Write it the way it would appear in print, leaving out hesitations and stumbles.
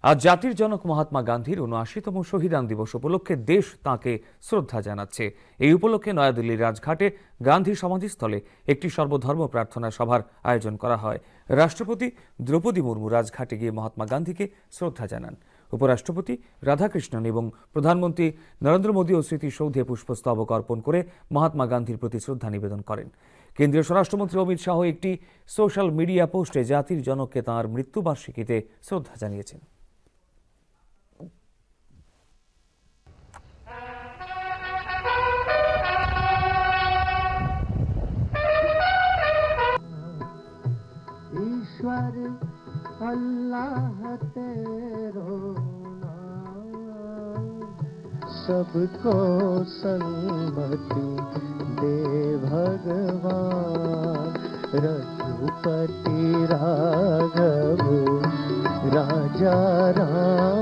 আজ জাতির জনক মহাত্মা গান্ধীর ৭৯তম শহীদান দিবস উপলক্ষে দেশ তাঁকে শ্রদ্ধা জানাচ্ছে। এই উপলক্ষে নয়াদিল্লির রাজঘাটে গান্ধী সমাধিস্থলে একটি সর্বধর্ম প্রার্থনা সভার আয়োজন করা হয়। রাষ্ট্রপতি দ্রৌপদী মুর্মু রাজঘাটে গিয়ে মহাত্মা গান্ধীকে শ্রদ্ধা জানান। উপরাষ্ট্রপতি রাধাকৃষ্ণন এবং প্রধানমন্ত্রী নরেন্দ্র মোদীও স্মৃতিসৌধে পুষ্পস্তবক অর্পণ করে মহাত্মা গান্ধীর প্রতি শ্রদ্ধা নিবেদন করেন। কেন্দ্রীয় স্বরাষ্ট্রমন্ত্রী অমিত শাহ একটি সোশ্যাল মিডিয়া পোস্টে জাতির জনককে তাঁর মৃত্যুবার্ষিকীতে শ্রদ্ধা জানিয়েছেন। ईश्वर अल्लाह तेरो नाम, सबको सन्मति दे भगवान। रघुपति राघव राजा राम,